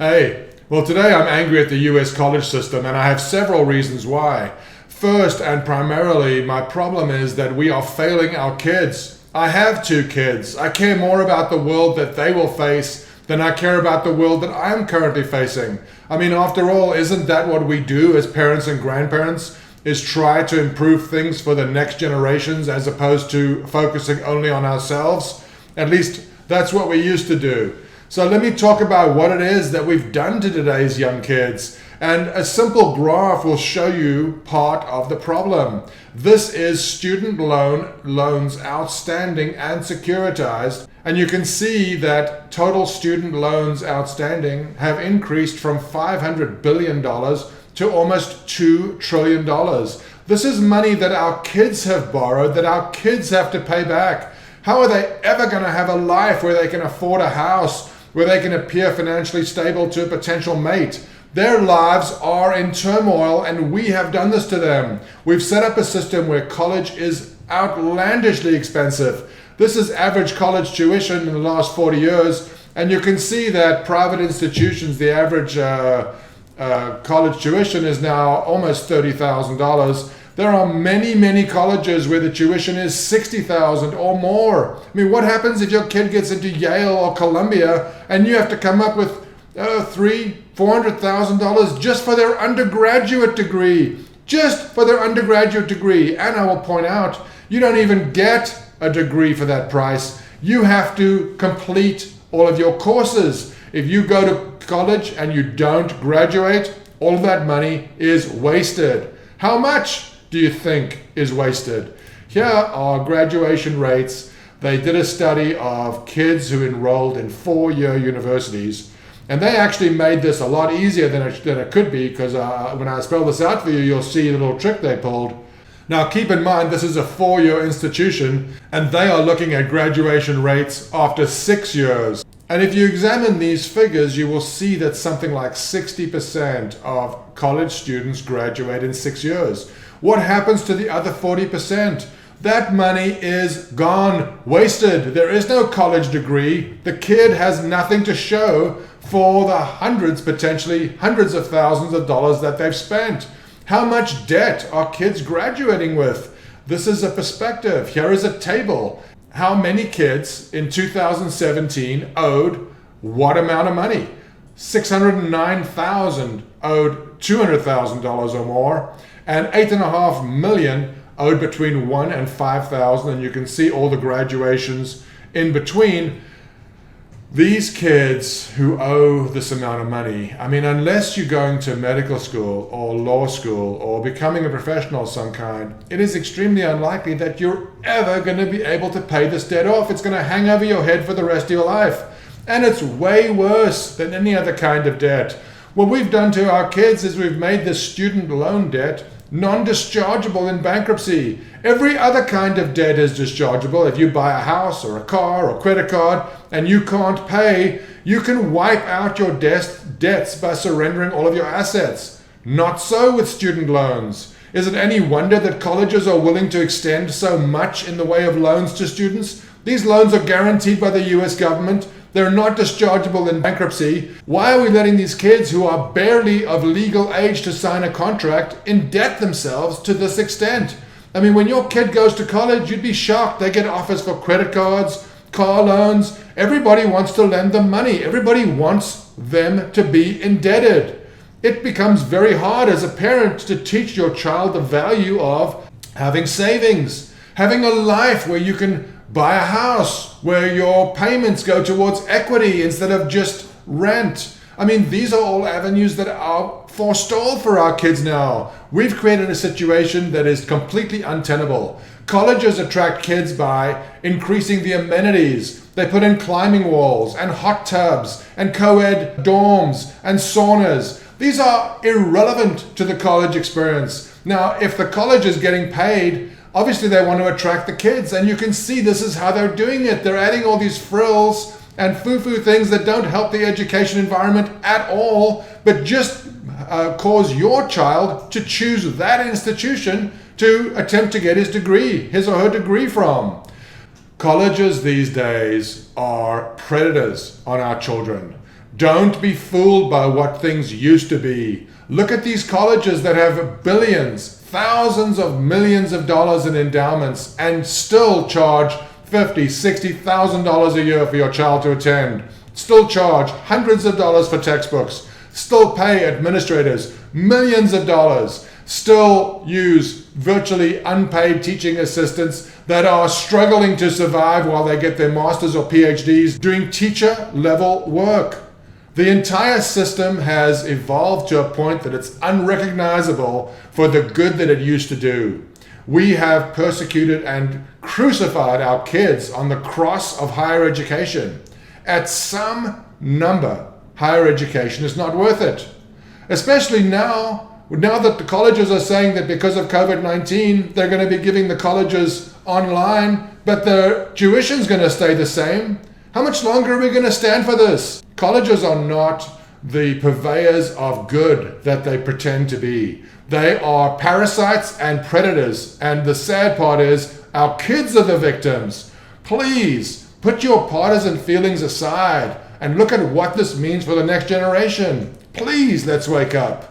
Hey, well, today I'm angry at the US college system, and I have several reasons why. First and primarily, my problem is that we are failing our kids. I have two kids. I care more about the world that they will face than I care about the world that I'm currently facing. I mean, after all, isn't that what we do as parents and grandparents? Is try to improve things for the next generations as opposed to focusing only on ourselves? At least that's what we used to do. So let me talk about what it is that we've done to today's young kids. And a simple graph will show you part of the problem. This is student loans outstanding and securitized. And you can see that total student loans outstanding have increased from $500 billion to almost $2 trillion. This is money that our kids have borrowed, that our kids have to pay back. How are they ever going to have a life where they can afford a house, where they can appear financially stable to a potential mate? Their lives are in turmoil, and we have done this to them. We've set up a system where college is outlandishly expensive. This is average college tuition in the last 40 years, and you can see that private institutions, the average college tuition is now almost $30,000. There are many colleges where the tuition is $60,000 or more. I mean, what happens if your kid gets into Yale or Columbia and you have to come up with $400,000 just for their undergraduate degree? Just for their undergraduate degree. And I will point out, you don't even get a degree for that price. You have to complete all of your courses. If you go to college and you don't graduate, all of that money is wasted. How much do you think is wasted? Here are graduation rates. They did a study of kids who enrolled in 4-year universities, and they actually made this a lot easier than it could be, because when I spell this out for you, you'll see a little trick they pulled. Now keep in mind, this is a 4-year institution, and they are looking at graduation rates after 6 years. And if you examine these figures, you will see that something like 60% of college students graduate in 6 years. What happens to the other 40%? That money is gone, wasted. There is no college degree. The kid has nothing to show for the potentially hundreds of thousands of dollars that they've spent. How much debt are kids graduating with? This is a perspective. Here is a table. How many kids in 2017 owed what amount of money? 609,000 owed $200,000 or more, and 8.5 million owed between $1,000 and $5,000, and you can see all the graduations in between. These kids who owe this amount of money, I mean, unless you're going to medical school or law school or becoming a professional of some kind, it is extremely unlikely that you're ever going to be able to pay this debt off. It's going to hang over your head for the rest of your life. And it's way worse than any other kind of debt. What we've done to our kids is we've made the student loan debt non-dischargeable in bankruptcy. Every other kind of debt is dischargeable. If you buy a house or a car or credit card and you can't pay, you can wipe out your debts by surrendering all of your assets. Not so with student loans. Is it any wonder that colleges are willing to extend so much in the way of loans to students? These loans are guaranteed by the US government. They're not dischargeable in bankruptcy. Why are we letting these kids who are barely of legal age to sign a contract indebt themselves to this extent? I mean, when your kid goes to college, you'd be shocked. They get offers for credit cards, car loans. Everybody wants to lend them money. Everybody wants them to be indebted. It becomes very hard as a parent to teach your child the value of having savings, having a life where you can buy a house, where your payments go towards equity instead of just rent. I mean, these are all avenues that are forestalled for our kids now. We've created a situation that is completely untenable. Colleges attract kids by increasing the amenities. They put in climbing walls and hot tubs and co-ed dorms and saunas. These are irrelevant to the college experience. Now, if the college is getting paid, obviously they want to attract the kids, and you can see this is how they're doing it. They're adding all these frills and foo-foo things that don't help the education environment at all, but just cause your child to choose that institution to attempt to get his or her degree from. Colleges these days are predators on our children. Don't be fooled by what things used to be. Look at these colleges that have billions, thousands of millions of dollars in endowments and still charge $50,000, $60,000 a year for your child to attend. Still charge hundreds of dollars for textbooks. Still pay administrators millions of dollars. Still use virtually unpaid teaching assistants that are struggling to survive while they get their masters or PhDs doing teacher level work. The entire system has evolved to a point that it's unrecognizable for the good that it used to do. We have persecuted and crucified our kids on the cross of higher education. At some number, higher education is not worth it. Especially now that the colleges are saying that because of COVID-19, they're going to be giving the colleges online, but the tuition's going to stay the same. How much longer are we going to stand for this? Colleges are not the purveyors of good that they pretend to be. They are parasites and predators. And the sad part is our kids are the victims. Please put your partisan feelings aside and look at what this means for the next generation. Please, let's wake up.